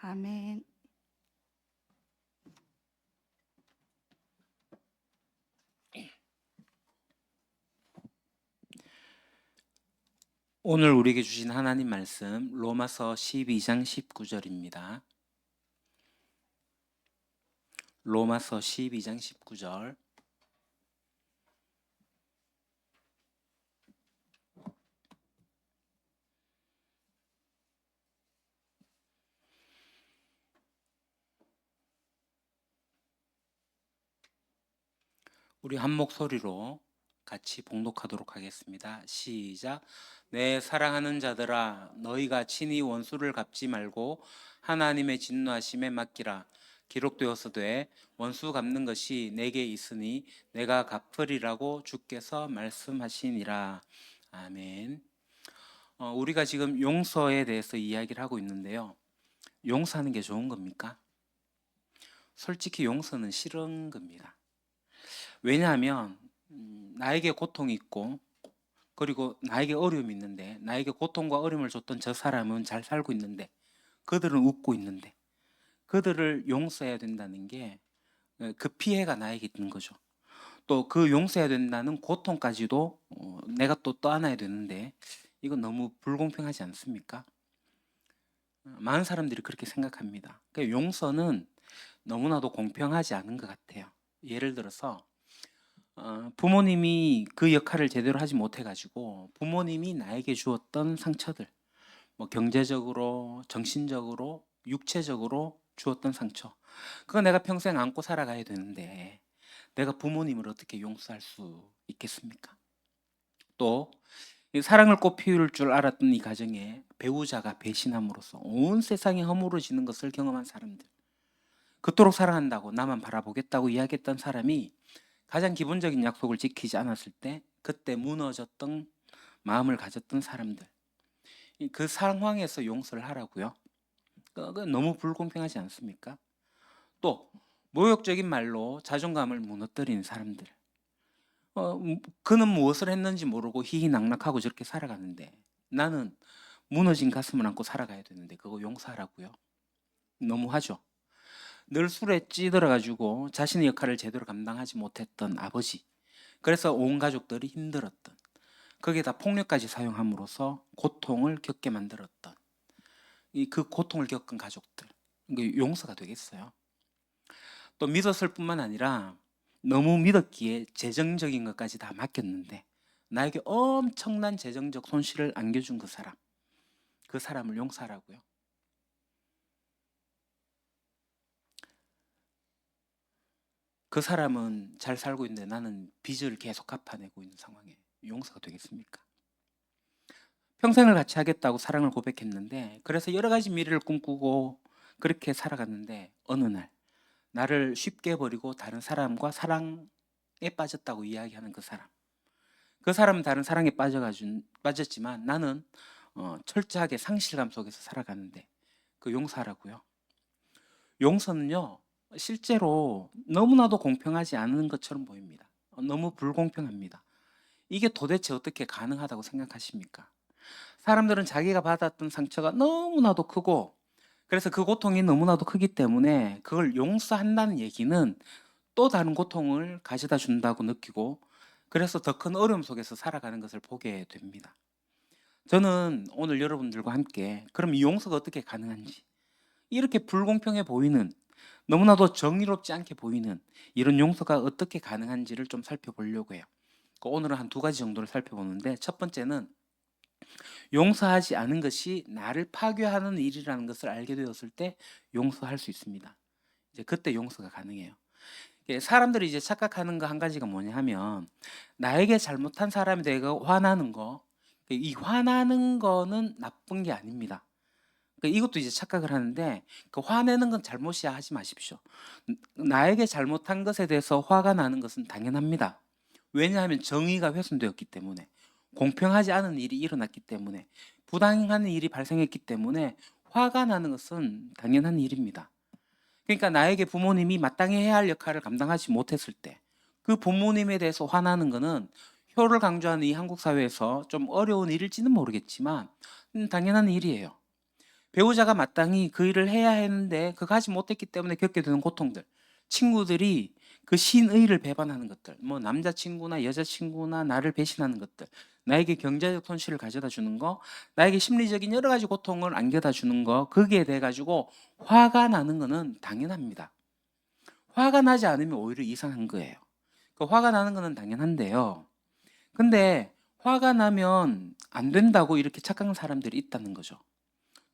아멘. 오늘 우리에게 주신 하나님 말씀 로마서 12장 19절입니다. 로마서 12장 19절. 우리 한 목소리로 같이 봉독하도록 하겠습니다. 시작. 내 사랑하는 자들아, 너희가 친히 원수를 갚지 말고 하나님의 진노하심에 맡기라. 기록되었으되 원수 갚는 것이 내게 있으니 내가 갚으리라고 주께서 말씀하시니라. 아멘. 우리가 지금 용서에 대해서 이야기를 하고 있는데요. 용서하는 게 좋은 겁니까? 솔직히 용서는 싫은 겁니다. 왜냐하면 나에게 고통이 있고 그리고 나에게 어려움이 있는데, 나에게 고통과 어려움을 줬던 저 사람은 잘 살고 있는데, 그들은 웃고 있는데, 그들을 용서해야 된다는 게 그 피해가 나에게 있는 거죠. 또 그 용서해야 된다는 고통까지도 내가 또 떠안아야 되는데, 이건 너무 불공평하지 않습니까? 많은 사람들이 그렇게 생각합니다. 그러니까 용서는 너무나도 공평하지 않은 것 같아요. 예를 들어서 부모님이 그 역할을 제대로 하지 못해가지고 부모님이 나에게 주었던 상처들, 뭐 경제적으로, 정신적으로, 육체적으로 주었던 상처, 그거 내가 평생 안고 살아가야 되는데 내가 부모님을 어떻게 용서할 수 있겠습니까? 또 사랑을 꽃피울 줄 알았던 이 가정에 배우자가 배신함으로써 온 세상이 허물어지는 것을 경험한 사람들, 그토록 사랑한다고 나만 바라보겠다고 이야기했던 사람이 가장 기본적인 약속을 지키지 않았을 때 그때 무너졌던 마음을 가졌던 사람들, 그 상황에서 용서를 하라고요? 그건 너무 불공평하지 않습니까? 또 모욕적인 말로 자존감을 무너뜨리는 사람들, 그는 무엇을 했는지 모르고 희희낙낙하고 저렇게 살아가는데 나는 무너진 가슴을 안고 살아가야 되는데 그거 용서하라고요? 너무하죠. 늘 술에 찌들어가지고 자신의 역할을 제대로 감당하지 못했던 아버지, 그래서 온 가족들이 힘들었던, 거기에다 폭력까지 사용함으로써 고통을 겪게 만들었던 그 고통을 겪은 가족들, 이게 용서가 되겠어요? 또 믿었을 뿐만 아니라 너무 믿었기에 재정적인 것까지 다 맡겼는데 나에게 엄청난 재정적 손실을 안겨준 그 사람, 그 사람을 용서하라고요? 그 사람은 잘 살고 있는데 나는 빚을 계속 갚아내고 있는 상황에 용서가 되겠습니까? 평생을 같이 하겠다고 사랑을 고백했는데, 그래서 여러 가지 미래를 꿈꾸고 그렇게 살아갔는데 어느 날 나를 쉽게 버리고 다른 사람과 사랑에 빠졌다고 이야기하는 그 사람, 그 사람은 다른 사랑에 빠졌지만 나는 철저하게 상실감 속에서 살아가는데 그 용서하라고요? 용서는요, 실제로 너무나도 공평하지 않은 것처럼 보입니다. 너무 불공평합니다. 이게 도대체 어떻게 가능하다고 생각하십니까? 사람들은 자기가 받았던 상처가 너무나도 크고, 그래서 그 고통이 너무나도 크기 때문에 그걸 용서한다는 얘기는 또 다른 고통을 가져다 준다고 느끼고, 그래서 더 큰 어려움 속에서 살아가는 것을 보게 됩니다. 저는 오늘 여러분들과 함께 그럼 이 용서가 어떻게 가능한지, 이렇게 불공평해 보이는, 너무나도 정의롭지 않게 보이는 이런 용서가 어떻게 가능한지를 좀 살펴보려고 해요. 오늘은 한 두 가지 정도를 살펴보는데, 첫 번째는 용서하지 않은 것이 나를 파괴하는 일이라는 것을 알게 되었을 때 용서할 수 있습니다. 이제 그때 용서가 가능해요. 사람들이 이제 착각하는 거 한 가지가 뭐냐 하면, 나에게 잘못한 사람이 내가 화나는 거, 이 화나는 거는 나쁜 게 아닙니다. 이것도 이제 착각을 하는데, 그 화내는 건 잘못이야 하지 마십시오. 나에게 잘못한 것에 대해서 화가 나는 것은 당연합니다. 왜냐하면 정의가 훼손되었기 때문에, 공평하지 않은 일이 일어났기 때문에, 부당한 일이 발생했기 때문에 화가 나는 것은 당연한 일입니다. 그러니까 나에게 부모님이 마땅히 해야 할 역할을 감당하지 못했을 때 그 부모님에 대해서 화나는 것은, 효를 강조하는 이 한국 사회에서 좀 어려운 일일지는 모르겠지만 당연한 일이에요. 배우자가 마땅히 그 일을 해야 했는데 그거 하지 못했기 때문에 겪게 되는 고통들, 친구들이 그 신의를 배반하는 것들, 뭐 남자친구나 여자친구나 나를 배신하는 것들, 나에게 경제적 손실을 가져다 주는 거, 나에게 심리적인 여러 가지 고통을 안겨다 주는 거, 거기에 대해 가지고 화가 나는 거는 당연합니다. 화가 나지 않으면 오히려 이상한 거예요. 그 화가 나는 거는 당연한데요. 근데 화가 나면 안 된다고 이렇게 착각하는 사람들이 있다는 거죠.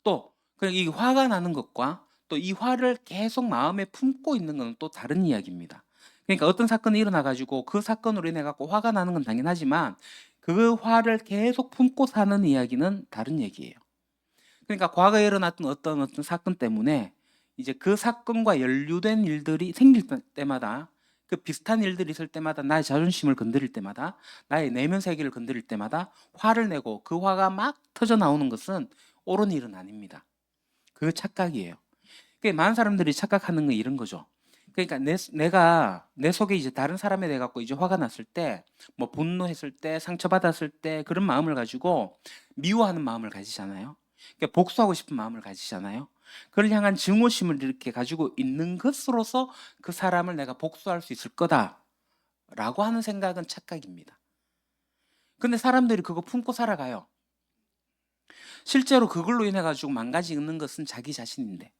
또 이 화가 나는 것과 또 이 화를 계속 마음에 품고 있는 건 또 다른 이야기입니다. 그러니까 어떤 사건이 일어나 가지고 그 사건으로 인해 갖고 화가 나는 건 당연하지만 그 화를 계속 품고 사는 이야기는 다른 얘기예요. 그러니까 과거에 일어났던 어떤 사건 때문에 이제 그 사건과 연루된 일들이 생길 때마다, 그 비슷한 일들이 있을 때마다, 나의 자존심을 건드릴 때마다, 나의 내면 세계를 건드릴 때마다 화를 내고 그 화가 막 터져 나오는 것은 옳은 일은 아닙니다. 그거 착각이에요. 그러니까 많은 사람들이 착각하는 건 이런 거죠. 그러니까 내가 내 속에 이제 다른 사람에 대해 갖고 이제 화가 났을 때, 뭐 분노했을 때, 상처받았을 때 그런 마음을 가지고 미워하는 마음을 가지잖아요. 그러니까 복수하고 싶은 마음을 가지잖아요. 그를 향한 증오심을 이렇게 가지고 있는 것으로서 그 사람을 내가 복수할 수 있을 거다라고 하는 생각은 착각입니다. 근데 사람들이 그거 품고 살아가요. 실제로 그걸로 인해 가지고 망가지는 것은 자기 자신인데,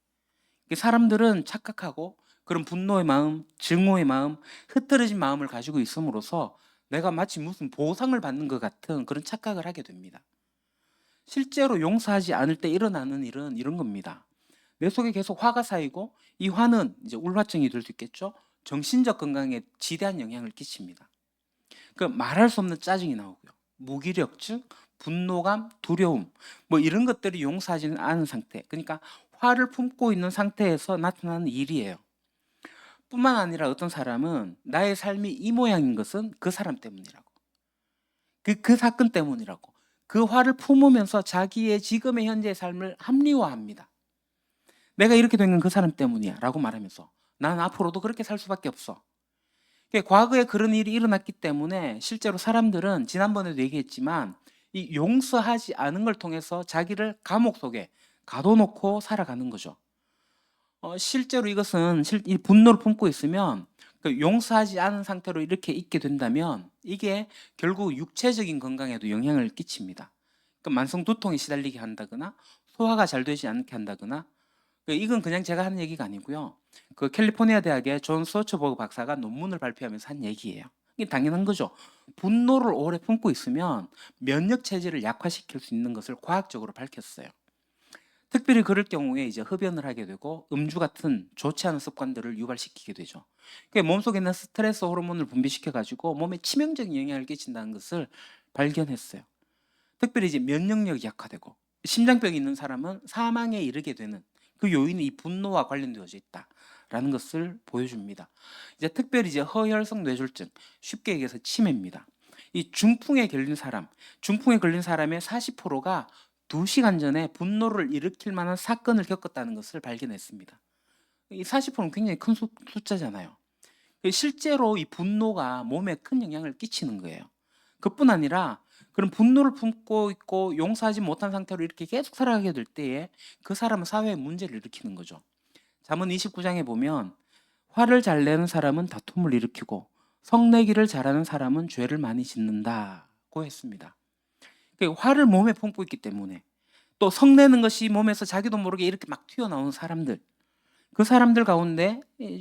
사람들은 착각하고 그런 분노의 마음, 증오의 마음, 흐트러진 마음을 가지고 있음으로써 내가 마치 무슨 보상을 받는 것 같은 그런 착각을 하게 됩니다. 실제로 용서하지 않을 때 일어나는 일은 이런 겁니다. 내 속에 계속 화가 쌓이고 이 화는 이제 울화증이 될 수 있겠죠. 정신적 건강에 지대한 영향을 끼칩니다. 그 말할 수 없는 짜증이 나오고요. 무기력증, 분노감, 두려움, 뭐 이런 것들이 용서하지는 않은 상태. 그러니까 화를 품고 있는 상태에서 나타나는 일이에요. 뿐만 아니라 어떤 사람은 나의 삶이 이 모양인 것은 그 사람 때문이라고. 그 사건 때문이라고. 그 화를 품으면서 자기의 지금의 현재의 삶을 합리화합니다. 내가 이렇게 된 건 그 사람 때문이야 라고 말하면서 난 앞으로도 그렇게 살 수밖에 없어. 과거에 그런 일이 일어났기 때문에 실제로 사람들은 지난번에도 얘기했지만 이 용서하지 않은 걸 통해서 자기를 감옥 속에 가둬놓고 살아가는 거죠. 실제로 이것은 이 분노를 품고 있으면 그 용서하지 않은 상태로 이렇게 있게 된다면 이게 결국 육체적인 건강에도 영향을 끼칩니다. 만성 두통에 시달리게 한다거나 소화가 잘 되지 않게 한다거나, 이건 그냥 제가 하는 얘기가 아니고요. 그 캘리포니아 대학의 존 서처버그 박사가 논문을 발표하면서 한 얘기예요. 이게 당연한 거죠. 분노를 오래 품고 있으면 면역 체제를 약화시킬 수 있는 것을 과학적으로 밝혔어요. 특별히 그럴 경우에 이제 흡연을 하게 되고 음주 같은 좋지 않은 습관들을 유발시키게 되죠. 몸속에 있는 스트레스 호르몬을 분비시켜 가지고 몸에 치명적인 영향을 끼친다는 것을 발견했어요. 특별히 이제 면역력이 약화되고 심장병이 있는 사람은 사망에 이르게 되는 그 요인이 이 분노와 관련되어져 있다라는 것을 보여줍니다. 이제 특별히 이제 허혈성 뇌졸중, 쉽게 얘기해서 치매입니다. 이 중풍에 걸린 사람의 40%가 2시간 전에 분노를 일으킬 만한 사건을 겪었다는 것을 발견했습니다. 이 40%는 굉장히 큰 숫자잖아요. 실제로 이 분노가 몸에 큰 영향을 끼치는 거예요. 그뿐 아니라 그런 분노를 품고 있고 용서하지 못한 상태로 이렇게 계속 살아가게 될 때에 그 사람은 사회에 문제를 일으키는 거죠. 잠언 29장에 보면 화를 잘 내는 사람은 다툼을 일으키고 성내기를 잘하는 사람은 죄를 많이 짓는다고 했습니다. 화를 몸에 품고 있기 때문에, 또 성내는 것이 몸에서 자기도 모르게 이렇게 막 튀어나오는 사람들, 그 사람들 가운데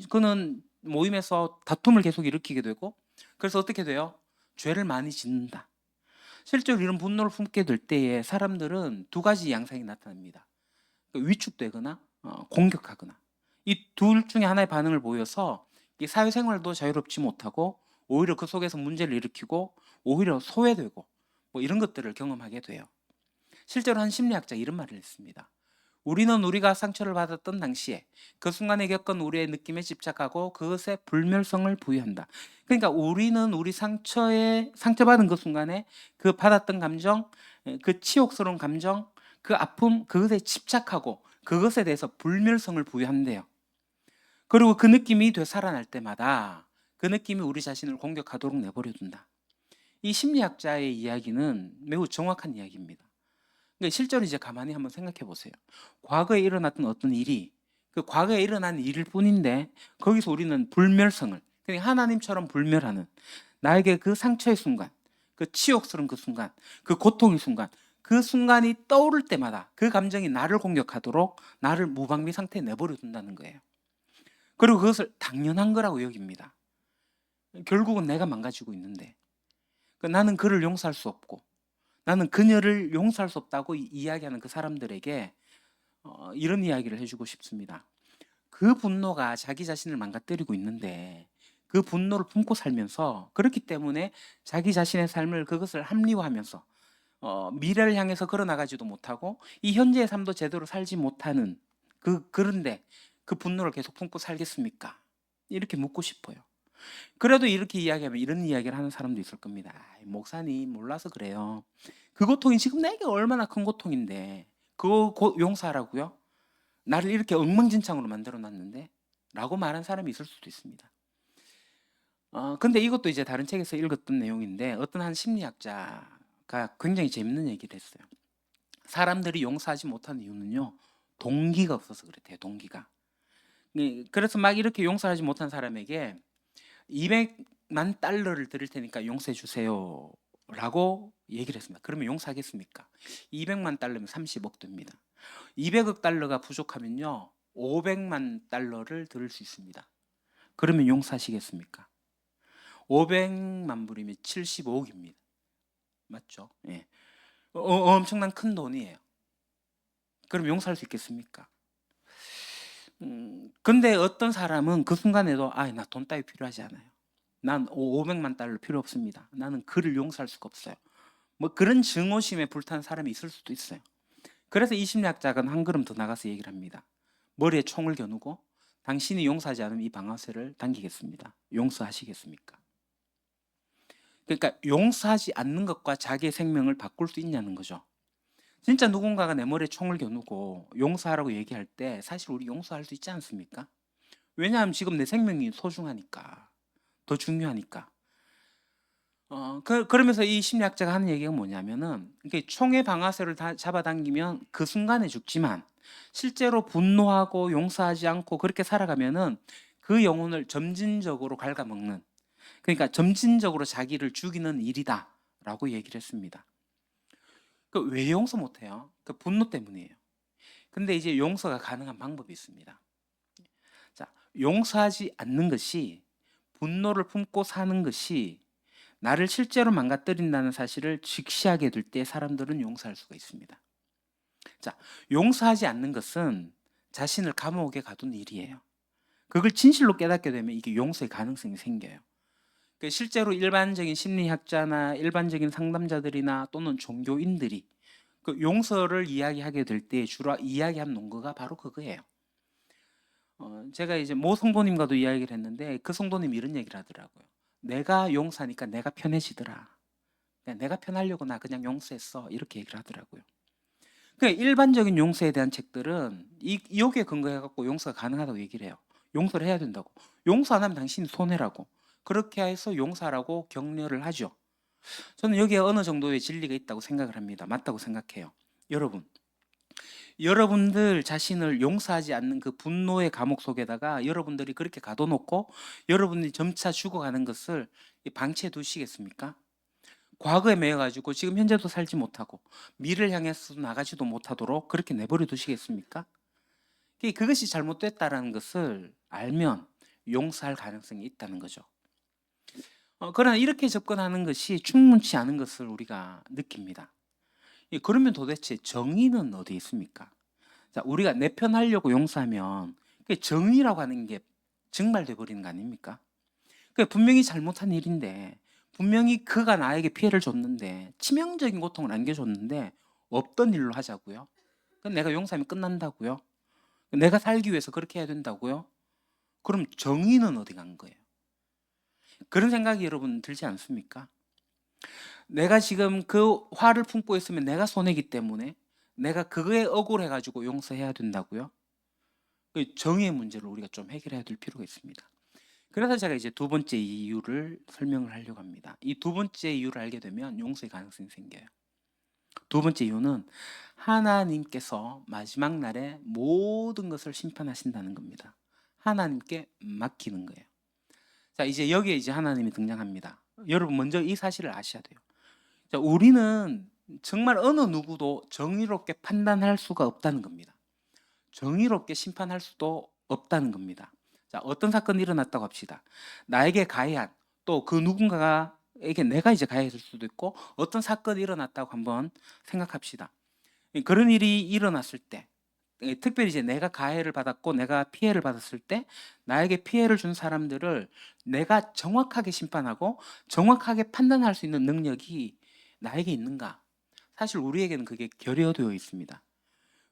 그는 모임에서 다툼을 계속 일으키게 되고, 그래서 어떻게 돼요? 죄를 많이 짓는다. 실제로 이런 분노를 품게 될 때에 사람들은 두 가지 양상이 나타납니다. 위축되거나 공격하거나, 이 둘 중에 하나의 반응을 보여서 이 사회생활도 자유롭지 못하고 오히려 그 속에서 문제를 일으키고 오히려 소외되고 뭐 이런 것들을 경험하게 돼요. 실제로 한 심리학자 이런 말을 했습니다. 우리는 우리가 상처를 받았던 당시에 그 순간에 겪은 우리의 느낌에 집착하고 그것에 불멸성을 부여한다. 그러니까 우리는 우리 상처받은 그 순간에 그 받았던 감정, 그 치욕스러운 감정, 그 아픔, 그것에 집착하고 그것에 대해서 불멸성을 부여한대요. 그리고 그 느낌이 되살아날 때마다 그 느낌이 우리 자신을 공격하도록 내버려 둔다. 이 심리학자의 이야기는 매우 정확한 이야기입니다. 그러니까 실제로 이제 가만히 한번 생각해 보세요. 과거에 일어났던 어떤 일이 그 과거에 일어난 일일 뿐인데 거기서 우리는 불멸성을 그러니까 하나님처럼 불멸하는 나에게 그 상처의 순간, 그 치욕스러운 그 순간, 그 고통의 순간, 그 순간이 떠오를 때마다 그 감정이 나를 공격하도록 나를 무방비 상태에 내버려 둔다는 거예요. 그리고 그것을 당연한 거라고 여깁니다. 결국은 내가 망가지고 있는데 나는 그를 용서할 수 없고 나는 그녀를 용서할 수 없다고 이야기하는 그 사람들에게 이런 이야기를 해주고 싶습니다. 그 분노가 자기 자신을 망가뜨리고 있는데 그 분노를 품고 살면서 그렇기 때문에 자기 자신의 삶을 그것을 합리화하면서 미래를 향해서 걸어나가지도 못하고 이 현재의 삶도 제대로 살지 못하는 그런데 그 분노를 계속 품고 살겠습니까? 이렇게 묻고 싶어요. 그래도 이렇게 이야기하면 이런 이야기를 하는 사람도 있을 겁니다. 목사님 몰라서 그래요. 그 고통이 지금 내게 얼마나 큰 고통인데 그거 용서하라고요? 나를 이렇게 엉망진창으로 만들어 놨는데? 라고 말한 사람이 있을 수도 있습니다. 근데 이것도 이제 다른 책에서 읽었던 내용인데 어떤 한 심리학자가 굉장히 재밌는 얘기를 했어요. 사람들이 용서하지 못하는 이유는요. 동기가 없어서 그랬대요. 동기가. 그래서 막 이렇게 용서하지 못한 사람에게 200만 달러를 드릴 테니까 용서해 주세요. 라고 얘기를 했습니다. 그러면 용서하겠습니까? 200만 달러면 30억 됩니다. 200억 달러가 부족하면요. 500만 달러를 드릴 수 있습니다. 그러면 용서하시겠습니까? 500만 불이면 75억입니다. 맞죠? 예. 엄청난 큰 돈이에요. 그럼 용서할 수 있겠습니까? 근데 어떤 사람은 그 순간에도 나 돈 따위 필요하지 않아요. 난 500만 달러 필요 없습니다. 나는 그를 용서할 수가 없어요. 뭐 그런 증오심에 불타는 사람이 있을 수도 있어요. 그래서 이 심리학자는 한 걸음 더 나가서 얘기를 합니다. 머리에 총을 겨누고 당신이 용서하지 않으면 이 방아쇠를 당기겠습니다. 용서하시겠습니까? 그러니까 용서하지 않는 것과 자기의 생명을 바꿀 수 있냐는 거죠. 진짜 누군가가 내 머리에 총을 겨누고 용서하라고 얘기할 때 사실 우리 용서할 수 있지 않습니까? 왜냐하면 지금 내 생명이 소중하니까, 더 중요하니까. 그러면서 이 심리학자가 하는 얘기가 뭐냐면은 이게 총의 방아쇠를 잡아당기면 그 순간에 죽지만 실제로 분노하고 용서하지 않고 그렇게 살아가면은 그 영혼을 점진적으로 갉아먹는 그러니까 점진적으로 자기를 죽이는 일이다라고 얘기를 했습니다. 왜 용서 못해요? 그 분노 때문이에요. 근데 이제 용서가 가능한 방법이 있습니다. 자, 용서하지 않는 것이 분노를 품고 사는 것이 나를 실제로 망가뜨린다는 사실을 직시하게 될 때 사람들은 용서할 수가 있습니다. 자, 용서하지 않는 것은 자신을 감옥에 가둔 일이에요. 그걸 진실로 깨닫게 되면 이게 용서의 가능성이 생겨요. 실제로 일반적인 심리학자나 일반적인 상담자들이나 또는 종교인들이 그 용서를 이야기하게 될 때 주로 이야기한 논거가 바로 그거예요. 제가 이제 모 성도님과도 이야기를 했는데 그 성도님이 이런 얘기를 하더라고요. 내가 용서하니까 내가 편해지더라. 내가 편하려고 나 그냥 용서했어. 이렇게 얘기를 하더라고요. 그러니까 일반적인 용서에 대한 책들은 여기에 근거해갖고 용서가 가능하다고 얘기를 해요. 용서를 해야 된다고. 용서 안 하면 당신이 손해라고. 그렇게 해서 용서하라고 격려를 하죠. 저는 여기에 어느 정도의 진리가 있다고 생각을 합니다. 맞다고 생각해요. 여러분들 자신을 용서하지 않는 그 분노의 감옥 속에다가 여러분들이 그렇게 가둬놓고 여러분들이 점차 죽어가는 것을 방치해 두시겠습니까? 과거에 매여가지고 지금 현재도 살지 못하고 미래를 향해서 나가지도 못하도록 그렇게 내버려 두시겠습니까? 그것이 잘못됐다는 것을 알면 용서할 가능성이 있다는 거죠. 그러나 이렇게 접근하는 것이 충분치 않은 것을 우리가 느낍니다. 그러면 도대체 정의는 어디에 있습니까? 자, 우리가 내 편 하려고 용서하면 정의라고 하는 게 증발돼 버리는 거 아닙니까? 분명히 잘못한 일인데 분명히 그가 나에게 피해를 줬는데 치명적인 고통을 안겨줬는데 없던 일로 하자고요? 내가 용서하면 끝난다고요? 내가 살기 위해서 그렇게 해야 된다고요? 그럼 정의는 어디 간 거예요? 그런 생각이 여러분 들지 않습니까? 내가 지금 그 화를 품고 있으면 내가 손해기 때문에 내가 그거에 억울해가지고 용서해야 된다고요? 정의의 문제를 우리가 좀 해결해야 될 필요가 있습니다. 그래서 제가 이제 두 번째 이유를 설명을 하려고 합니다. 이 두 번째 이유를 알게 되면 용서의 가능성이 생겨요. 두 번째 이유는 하나님께서 마지막 날에 모든 것을 심판하신다는 겁니다. 하나님께 맡기는 거예요. 자, 이제 여기에 이제 하나님이 등장합니다. 여러분 먼저 이 사실을 아셔야 돼요. 자, 우리는 정말 어느 누구도 정의롭게 판단할 수가 없다는 겁니다. 정의롭게 심판할 수도 없다는 겁니다. 자, 어떤 사건이 일어났다고 합시다. 나에게 가해한, 또 그 누군가에게 내가 이제 가해했을 수도 있고, 어떤 사건이 일어났다고 한번 생각합시다. 그런 일이 일어났을 때, 특별히 이제 내가 가해를 받았고 내가 피해를 받았을 때 나에게 피해를 준 사람들을 내가 정확하게 심판하고 정확하게 판단할 수 있는 능력이 나에게 있는가? 사실 우리에게는 그게 결여되어 있습니다.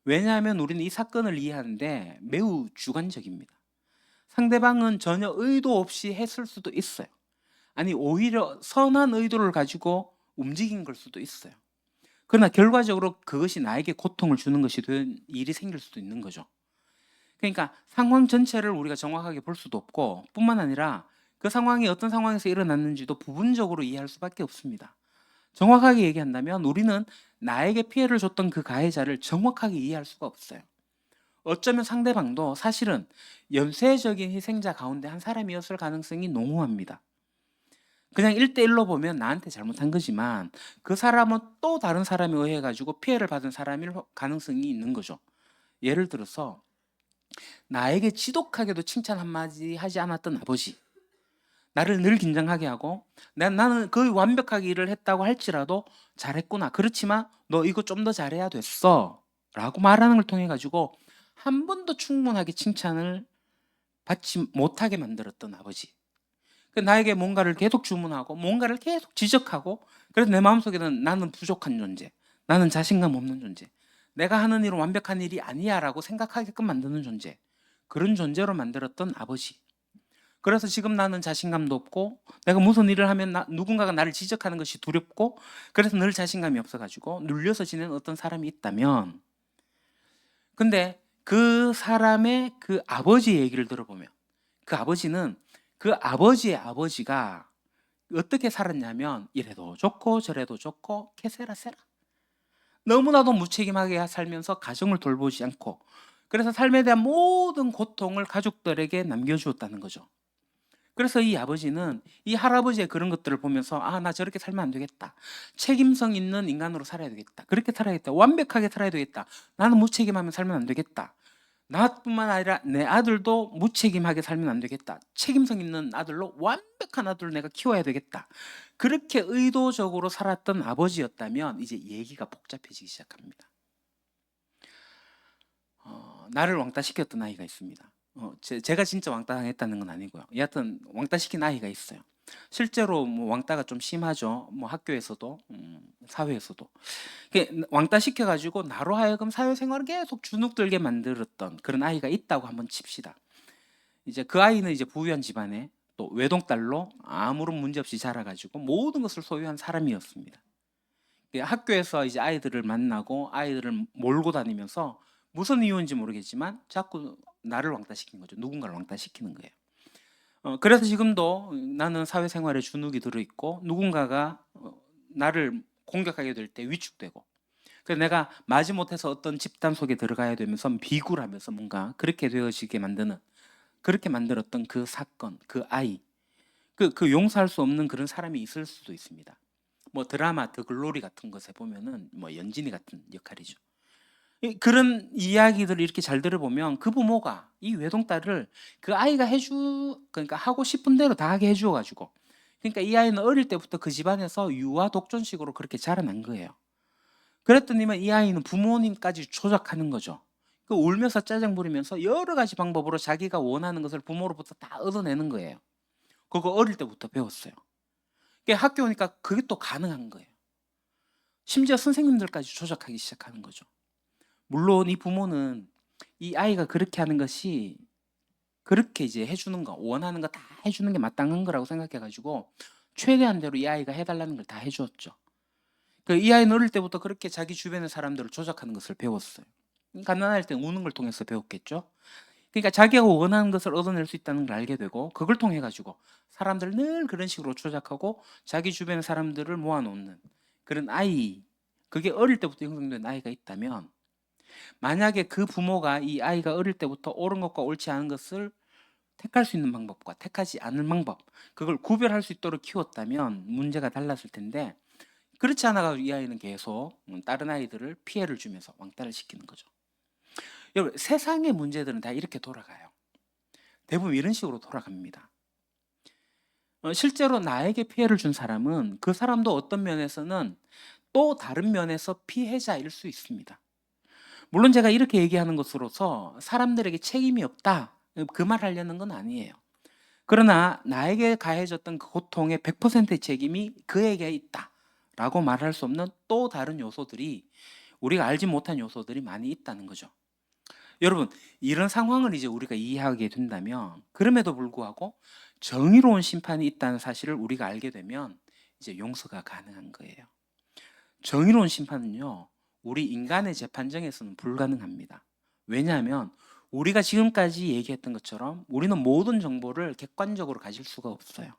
왜냐하면 우리는 이 사건을 이해하는데 매우 주관적입니다. 상대방은 전혀 의도 없이 했을 수도 있어요. 아니, 오히려 선한 의도를 가지고 움직인 걸 수도 있어요. 그러나 결과적으로 그것이 나에게 고통을 주는 것이 된 일이 생길 수도 있는 거죠. 그러니까 상황 전체를 우리가 정확하게 볼 수도 없고, 뿐만 아니라 그 상황이 어떤 상황에서 일어났는지도 부분적으로 이해할 수밖에 없습니다. 정확하게 얘기한다면 우리는 나에게 피해를 줬던 그 가해자를 정확하게 이해할 수가 없어요. 어쩌면 상대방도 사실은 연쇄적인 희생자 가운데 한 사람이었을 가능성이 농후합니다. 그냥 1대1로 보면 나한테 잘못한 거지만 그 사람은 또 다른 사람에 의해 가지고 피해를 받은 사람일 가능성이 있는 거죠. 예를 들어서 나에게 지독하게도 칭찬 한마디 하지 않았던 아버지, 나를 늘 긴장하게 하고 나는 거의 완벽하게 일을 했다고 할지라도 잘했구나, 그렇지만 너 이거 좀 더 잘해야 됐어 라고 말하는 걸 통해 가지고 한 번도 충분하게 칭찬을 받지 못하게 만들었던 아버지, 나에게 뭔가를 계속 주문하고 뭔가를 계속 지적하고, 그래서 내 마음속에는 나는 부족한 존재, 나는 자신감 없는 존재, 내가 하는 일은 완벽한 일이 아니야 라고 생각하게끔 만드는 존재, 그런 존재로 만들었던 아버지. 그래서 지금 나는 자신감도 없고 내가 무슨 일을 하면 누군가가 나를 지적하는 것이 두렵고, 그래서 늘 자신감이 없어가지고 눌려서 지내는 어떤 사람이 있다면, 근데 그 사람의 그 아버지 얘기를 들어보면 그 아버지는 그 아버지의 아버지가 어떻게 살았냐면 이래도 좋고 저래도 좋고 케세라세라, 너무나도 무책임하게 살면서 가정을 돌보지 않고, 그래서 삶에 대한 모든 고통을 가족들에게 남겨주었다는 거죠. 그래서 이 아버지는 이 할아버지의 그런 것들을 보면서 나 저렇게 살면 안 되겠다, 책임성 있는 인간으로 살아야 되겠다, 그렇게 살아야겠다, 완벽하게 살아야 되겠다, 나는 무책임하면 살면 안 되겠다, 나뿐만 아니라 내 아들도 무책임하게 살면 안 되겠다, 책임성 있는 아들로 완벽한 아들을 내가 키워야 되겠다, 그렇게 의도적으로 살았던 아버지였다면 이제 얘기가 복잡해지기 시작합니다. 나를 왕따시켰던 아이가 있습니다. 제가 진짜 왕따 당했다는 건 아니고요. 여하튼 왕따 시킨 아이가 있어요. 실제로 뭐 왕따가 좀 심하죠. 뭐 학교에서도 사회에서도 왕따 시켜가지고 나로 하여금 사회생활을 계속 주눅들게 만들었던 그런 아이가 있다고 한번 칩시다. 이제 그 아이는 이제 부유한 집안에 또 외동딸로 아무런 문제 없이 자라가지고 모든 것을 소유한 사람이었습니다. 학교에서 이제 아이들을 만나고 아이들을 몰고 다니면서 무슨 이유인지 모르겠지만 자꾸 나를 왕따시킨 거죠. 누군가를 왕따시키는 거예요. 그래서 지금도 나는 사회생활에 주눅이 들어있고 누군가가 나를 공격하게 될 때 위축되고, 그래서 내가 마지못해서 어떤 집단 속에 들어가야 되면서 비굴하면서 뭔가 그렇게 되어지게 만드는, 그렇게 만들었던 그 사건, 그 아이, 그 용서할 수 없는 그런 사람이 있을 수도 있습니다. 뭐 드라마 더 글로리 같은 것에 보면은 뭐 연진이 같은 역할이죠. 그런 이야기들을 이렇게 잘 들어보면 그 부모가 이 외동딸을 그 아이가 그러니까 하고 싶은 대로 다 하게 해주어 가지고, 그러니까 이 아이는 어릴 때부터 그 집안에서 유아 독존식으로 그렇게 자라난 거예요. 그랬더니만 이 아이는 부모님까지 조작하는 거죠. 울면서 짜증 부리면서 여러 가지 방법으로 자기가 원하는 것을 부모로부터 다 얻어내는 거예요. 그거 어릴 때부터 배웠어요. 학교 오니까 그게 또 가능한 거예요. 심지어 선생님들까지 조작하기 시작하는 거죠. 물론 이 부모는 이 아이가 그렇게 하는 것이, 그렇게 이제 해주는 거, 원하는 거 다 해주는 게 마땅한 거라고 생각해가지고 최대한대로 이 아이가 해달라는 걸 다 해주었죠. 이 아이는 어릴 때부터 그렇게 자기 주변의 사람들을 조작하는 것을 배웠어요. 가난할 때 우는 걸 통해서 배웠겠죠. 그러니까 자기가 원하는 것을 얻어낼 수 있다는 걸 알게 되고, 그걸 통해 가지고 사람들 늘 그런 식으로 조작하고 자기 주변의 사람들을 모아놓는 그런 아이, 그게 어릴 때부터 형성된 아이가 있다면 만약에 그 부모가 이 아이가 어릴 때부터 옳은 것과 옳지 않은 것을 택할 수 있는 방법과 택하지 않는 방법, 그걸 구별할 수 있도록 키웠다면 문제가 달랐을 텐데 그렇지 않아 가지고 이 아이는 계속 다른 아이들을 피해를 주면서 왕따를 시키는 거죠. 여러분, 세상의 문제들은 다 이렇게 돌아가요. 대부분 이런 식으로 돌아갑니다. 실제로 나에게 피해를 준 사람은 그 사람도 어떤 면에서는 또 다른 면에서 피해자일 수 있습니다. 물론 제가 이렇게 얘기하는 것으로서 사람들에게 책임이 없다, 그 말 하려는 건 아니에요. 그러나 나에게 가해졌던 그 고통의 100%의 책임이 그에게 있다라고 말할 수 없는 또 다른 요소들이, 우리가 알지 못한 요소들이 많이 있다는 거죠. 여러분, 이런 상황을 이제 우리가 이해하게 된다면, 그럼에도 불구하고 정의로운 심판이 있다는 사실을 우리가 알게 되면 이제 용서가 가능한 거예요. 정의로운 심판은요, 우리 인간의 재판정에서는 불가능합니다. 왜냐하면 우리가 지금까지 얘기했던 것처럼 우리는 모든 정보를 객관적으로 가질 수가 없어요.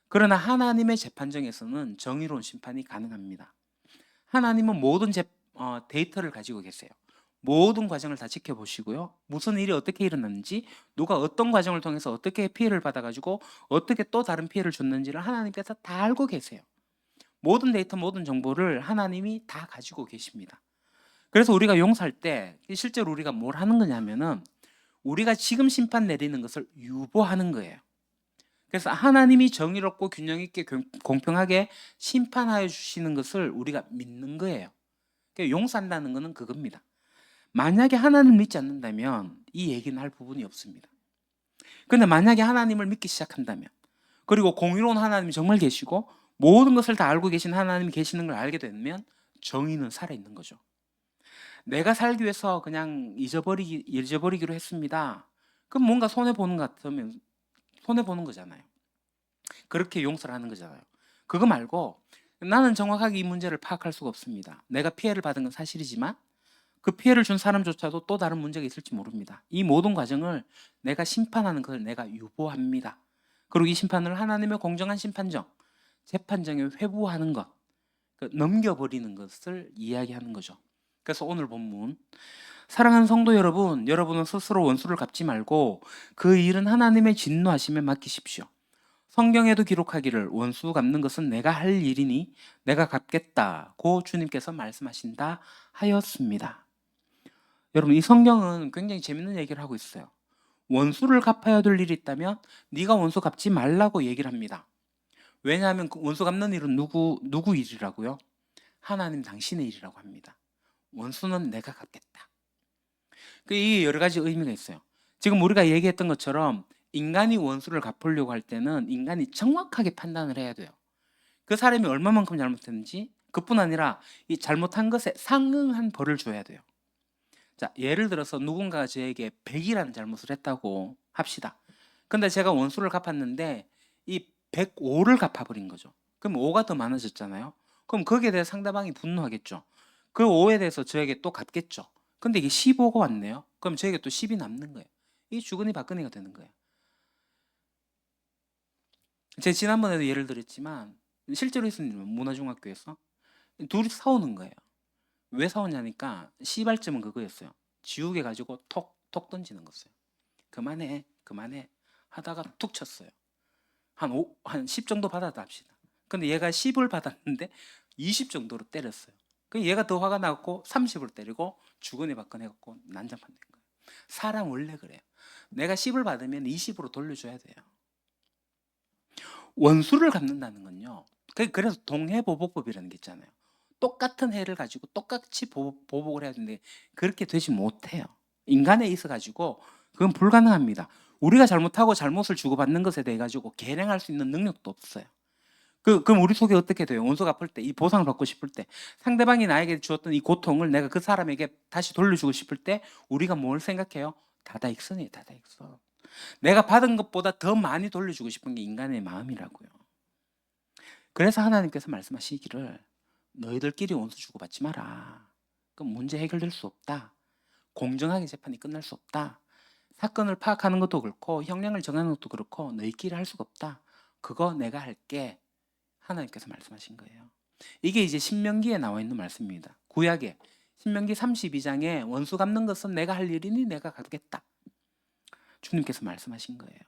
그러나 하나님의 재판정에서는 정의로운 심판이 가능합니다. 하나님은 모든 데이터를 가지고 계세요. 모든 과정을 다 지켜보시고요. 무슨 일이 어떻게 일어났는지, 누가 어떤 과정을 통해서 어떻게 피해를 받아가지고 어떻게 또 다른 피해를 줬는지를 하나님께서 다 알고 계세요. 모든 데이터, 모든 정보를 하나님이 다 가지고 계십니다. 그래서 우리가 용서할 때 실제로 우리가 뭘 하는 거냐면은 우리가 지금 심판 내리는 것을 유보하는 거예요. 그래서 하나님이 정의롭고 균형 있게 공평하게 심판하여 주시는 것을 우리가 믿는 거예요. 그러니까 용서한다는 것은 그겁니다. 만약에 하나님을 믿지 않는다면 이 얘기는 할 부분이 없습니다. 그런데 만약에 하나님을 믿기 시작한다면, 그리고 공의로운 하나님이 정말 계시고 모든 것을 다 알고 계신 하나님이 계시는 걸 알게 되면 정의는 살아있는 거죠. 내가 살기 위해서 그냥 잊어버리기로 했습니다. 그럼 뭔가 손해보는 것 같으면 손해보는 거잖아요. 그렇게 용서를 하는 거잖아요. 그거 말고 나는 정확하게 이 문제를 파악할 수가 없습니다. 내가 피해를 받은 건 사실이지만 그 피해를 준 사람조차도 또 다른 문제가 있을지 모릅니다. 이 모든 과정을 내가 심판하는 것을 내가 유보합니다. 그리고 이 심판을 하나님의 공정한 심판정, 재판정에 회부하는 것, 넘겨버리는 것을 이야기하는 거죠. 그래서 오늘 본문, 사랑하는 성도 여러분, 여러분은 스스로 원수를 갚지 말고 그 일은 하나님의 진노하심에 맡기십시오. 성경에도 기록하기를 원수 갚는 것은 내가 할 일이니 내가 갚겠다고 주님께서 말씀하신다 하였습니다. 여러분, 이 성경은 굉장히 재밌는 얘기를 하고 있어요. 원수를 갚아야 될 일이 있다면 네가 원수 갚지 말라고 얘기를 합니다. 왜냐하면 그 원수 갚는 일은 누구 일이라고요? 하나님 당신의 일이라고 합니다. 원수는 내가 갚겠다. 이게 여러 가지 의미가 있어요. 지금 우리가 얘기했던 것처럼 인간이 원수를 갚으려고 할 때는 인간이 정확하게 판단을 해야 돼요. 그 사람이 얼마만큼 잘못했는지, 그뿐 아니라 이 잘못한 것에 상응한 벌을 줘야 돼요. 자, 예를 들어서 누군가가 저에게 100이라는 잘못을 했다고 합시다. 근데 제가 원수를 갚았는데 이 105를 갚아버린 거죠. 그럼 5가 더 많아졌잖아요. 그럼 거기에 대해 상대방이 분노하겠죠. 그 5에 대해서 저에게 또 갚겠죠. 근데 이게 15가 왔네요. 그럼 저에게 또 10이 남는 거예요. 이게 주거니 받거니가 되는 거예요. 제가 지난번에도 예를 들었지만 실제로 있었는 일은 문화중학교에서 둘이 싸우는 거예요. 왜 싸웠냐니까 시발점은 그거였어요. 지우개 가지고 톡 던지는 거였어요. 그만해 하다가 툭 쳤어요. 한 10 정도 받았다 합시다. 근데 얘가 10을 받았는데 20 정도로 때렸어요. 그 얘가 더 화가 나고 30을 때리고 주거니 받거니 해갖고 난장판 된 거예요. 사람 원래 그래요. 내가 10을 받으면 20으로 돌려줘야 돼요. 원수를 갚는다는 건요. 그래서 동해보복법이라는 게 있잖아요. 똑같은 해를 가지고 똑같이 보복을 해야 되는데 그렇게 되지 못해요. 인간에 있어 가지고 그건 불가능합니다. 우리가 잘못하고 잘못을 주고받는 것에 대해 가지고 개량할 수 있는 능력도 없어요. 그럼 우리 속에 어떻게 돼요? 원수 갚을 때, 이 보상을 받고 싶을 때, 상대방이 나에게 주었던 이 고통을 내가 그 사람에게 다시 돌려주고 싶을 때 우리가 뭘 생각해요? 다다익선이에요. 다다익선. 내가 받은 것보다 더 많이 돌려주고 싶은 게 인간의 마음이라고요. 그래서 하나님께서 말씀하시기를 너희들끼리 원수 주고받지 마라. 그럼 문제 해결될 수 없다. 공정하게 재판이 끝날 수 없다. 사건을 파악하는 것도 그렇고 형량을 정하는 것도 그렇고 너희끼리 할 수가 없다. 그거 내가 할게. 하나님께서 말씀하신 거예요. 이게 이제 신명기에 나와 있는 말씀입니다. 구약에 신명기 32장에 원수 갚는 것은 내가 할 일이니 내가 갚겠다. 주님께서 말씀하신 거예요.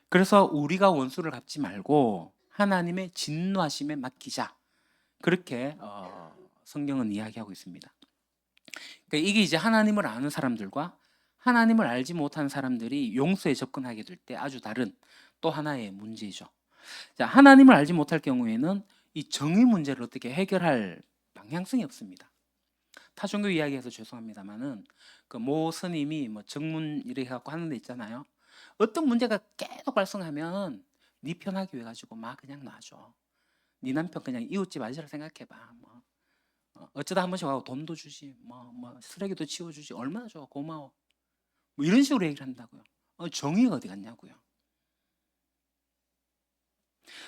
그래서 우리가 원수를 갚지 말고 하나님의 진노하심에 맡기자. 그렇게 성경은 이야기하고 있습니다. 그러니까 이게 이제 하나님을 아는 사람들과 하나님을 알지 못하는 사람들이 용서에 접근하게 될 때 아주 다른 또 하나의 문제죠. 자, 하나님을 알지 못할 경우에는 이 정의 문제를 어떻게 해결할 방향성이 없습니다. 타종교 이야기해서 죄송합니다만은 그 모 스님이 뭐 정문 이렇게 갖고 하는 데 있잖아요. 어떤 문제가 계속 발생하면 네 편하기 위해 가지고 막 그냥 놔줘. 네 남편 그냥 이웃집 아저씨라 생각해봐. 뭐 어쩌다 한 번씩 와고 돈도 주지, 뭐 쓰레기도 치워주지, 얼마나 좋아, 고마워. 뭐 이런 식으로 얘기를 한다고요. 정의가 어디 갔냐고요.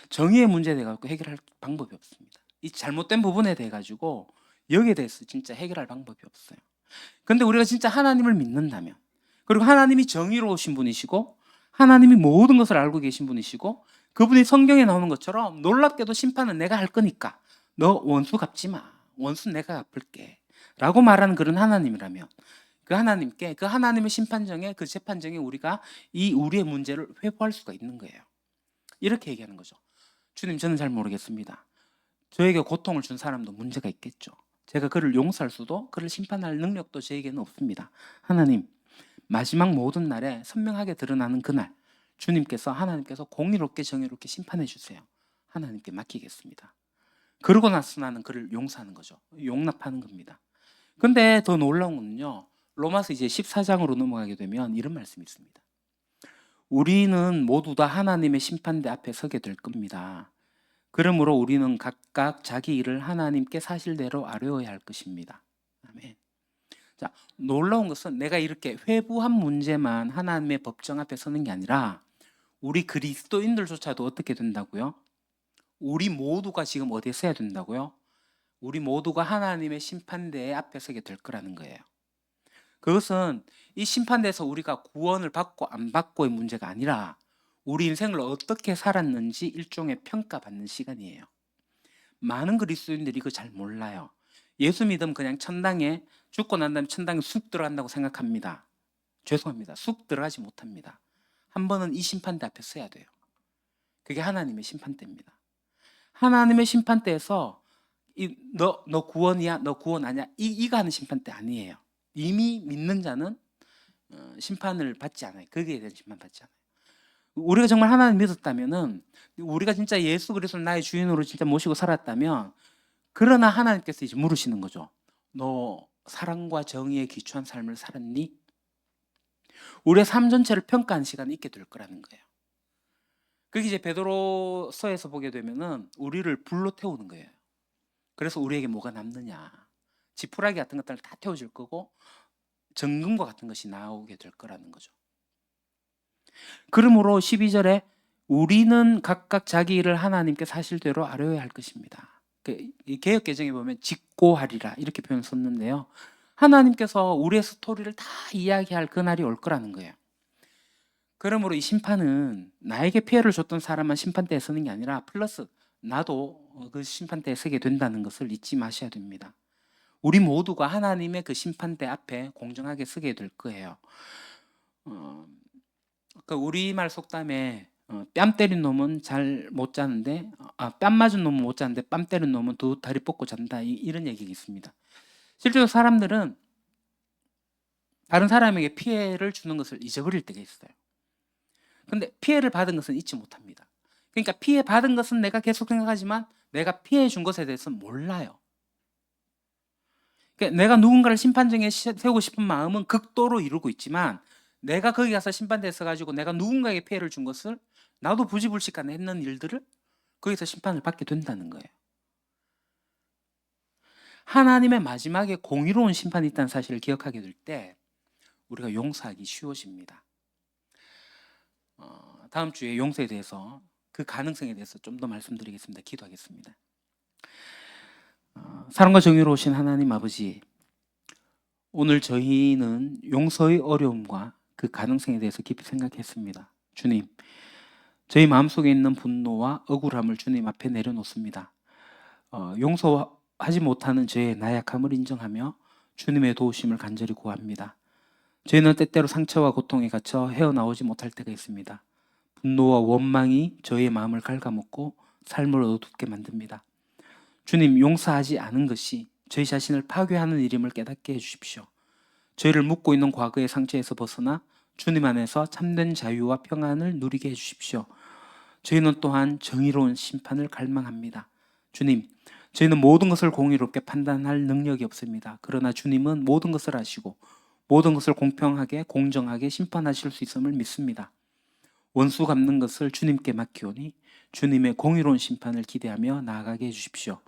정의의 문제에 대해 갖고 해결할 방법이 없습니다. 이 잘못된 부분에 대해 가지고 여기에 대해서 진짜 해결할 방법이 없어요. 근데 우리가 진짜 하나님을 믿는다면, 그리고 하나님이 정의로우신 분이시고 하나님이 모든 것을 알고 계신 분이시고 그분이 성경에 나오는 것처럼 놀랍게도 심판은 내가 할 거니까 너 원수 갚지 마. 원수는 내가 갚을게. 라고 말하는 그런 하나님이라면 그 하나님께, 그 하나님의 심판정에, 그 재판정에 우리가 이 우리의 문제를 회부할 수가 있는 거예요. 이렇게 얘기하는 거죠. 주님, 저는 잘 모르겠습니다. 저에게 고통을 준 사람도 문제가 있겠죠. 제가 그를 용서할 수도 그를 심판할 능력도 저에게는 없습니다. 하나님, 마지막 모든 날에 선명하게 드러나는 그날 주님께서, 하나님께서 공의롭게 정의롭게 심판해 주세요. 하나님께 맡기겠습니다. 그러고 나서 나는 그를 용서하는 거죠. 용납하는 겁니다. 근데 더 놀라운 건요, 로마서 이제 14장으로 넘어가게 되면 이런 말씀이 있습니다. 우리는 모두 다 하나님의 심판대 앞에 서게 될 겁니다. 그러므로 우리는 각각 자기 일을 하나님께 사실대로 아뢰어야 할 것입니다. 아멘. 자, 놀라운 것은 내가 이렇게 회부한 문제만 하나님의 법정 앞에 서는 게 아니라 우리 그리스도인들조차도 어떻게 된다고요? 우리 모두가 지금 어디에 서야 된다고요? 우리 모두가 하나님의 심판대 앞에 서게 될 거라는 거예요. 그것은 이 심판대에서 우리가 구원을 받고 안 받고의 문제가 아니라 우리 인생을 어떻게 살았는지 일종의 평가받는 시간이에요. 많은 그리스도인들이 이거 잘 몰라요. 예수 믿으면 그냥 천당에, 죽고 난 다음에 천당에 쑥 들어간다고 생각합니다. 죄송합니다. 쑥 들어가지 못합니다. 한 번은 이 심판대 앞에 서야 돼요. 그게 하나님의 심판대입니다. 하나님의 심판대에서 너 구원이야? 너 구원 아니야? 이거 하는 심판대 아니에요. 이미 믿는 자는 심판을 받지 않아요. 거기에 대한 심판 받지 않아요. 우리가 정말 하나님 믿었다면은, 우리가 진짜 예수 그리스도를 나의 주인으로 진짜 모시고 살았다면, 그러나 하나님께서 이제 물으시는 거죠. 너 사랑과 정의에 기초한 삶을 살았니? 우리의 삶 전체를 평가하는 시간이 있게 될 거라는 거예요. 그게 이제 베드로서에서 보게 되면은 우리를 불로 태우는 거예요. 그래서 우리에게 뭐가 남느냐? 지푸라기 같은 것들을 다 태워줄 거고 정금과 같은 것이 나오게 될 거라는 거죠. 그러므로 12절에 우리는 각각 자기 일을 하나님께 사실대로 아뢰어야 할 것입니다. 이 개역개정에 보면 직고하리라 이렇게 표현 썼는데요. 하나님께서 우리의 스토리를 다 이야기할 그날이 올 거라는 거예요. 그러므로 이 심판은 나에게 피해를 줬던 사람만 심판대에 서는 게 아니라 플러스 나도 그 심판대에 서게 된다는 것을 잊지 마셔야 됩니다. 우리 모두가 하나님의 그 심판대 앞에 공정하게 서게 될 거예요. 그 우리말 속담에 뺨 때린 놈은 잘 못 자는데, 뺨 맞은 놈은 못 자는데 뺨 때린 놈은 두 다리 뻗고 잔다, 이런 얘기가 있습니다. 실제로 사람들은 다른 사람에게 피해를 주는 것을 잊어버릴 때가 있어요. 근데 피해를 받은 것은 잊지 못합니다. 그러니까 피해 받은 것은 내가 계속 생각하지만 내가 피해 준 것에 대해서는 몰라요. 그러니까 내가 누군가를 심판정에 세우고 싶은 마음은 극도로 이루고 있지만 내가 거기 가서 심판대에 서가지고 내가 누군가에게 피해를 준 것을, 나도 부지불식간에 했는 일들을 거기서 심판을 받게 된다는 거예요. 하나님의 마지막에 공의로운 심판이 있다는 사실을 기억하게 될 때 우리가 용서하기 쉬워집니다. 다음 주에 용서에 대해서, 그 가능성에 대해서 좀 더 말씀드리겠습니다. 기도하겠습니다. 사랑과 정의로우신 하나님 아버지, 오늘 저희는 용서의 어려움과 그 가능성에 대해서 깊이 생각했습니다. 주님, 저희 마음속에 있는 분노와 억울함을 주님 앞에 내려놓습니다. 용서하지 못하는 저의 나약함을 인정하며 주님의 도우심을 간절히 구합니다. 저희는 때때로 상처와 고통에 갇혀 헤어나오지 못할 때가 있습니다. 분노와 원망이 저의 마음을 갉아먹고 삶을 어둡게 만듭니다. 주님, 용서하지 않은 것이 저희 자신을 파괴하는 일임을 깨닫게 해주십시오. 저희를 묶고 있는 과거의 상처에서 벗어나 주님 안에서 참된 자유와 평안을 누리게 해주십시오. 저희는 또한 정의로운 심판을 갈망합니다. 주님, 저희는 모든 것을 공의롭게 판단할 능력이 없습니다. 그러나 주님은 모든 것을 아시고 모든 것을 공평하게 공정하게 심판하실 수 있음을 믿습니다. 원수 갚는 것을 주님께 맡기오니 주님의 공의로운 심판을 기대하며 나아가게 해주십시오.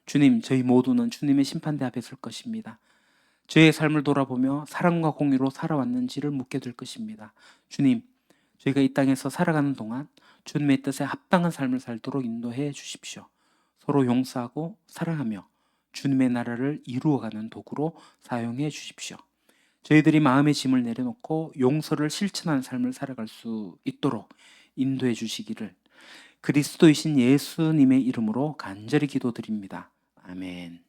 주님, 저희 모두는 주님의 심판대 앞에 설 것입니다. 저의 삶을 돌아보며 사랑과 공의로 살아왔는지를 묻게 될 것입니다. 주님, 저희가 이 땅에서 살아가는 동안 주님의 뜻에 합당한 삶을 살도록 인도해 주십시오. 서로 용서하고 사랑하며 주님의 나라를 이루어가는 도구로 사용해 주십시오. 저희들이 마음의 짐을 내려놓고 용서를 실천하는 삶을 살아갈 수 있도록 인도해 주시기를 그리스도이신 예수님의 이름으로 간절히 기도드립니다. 아멘.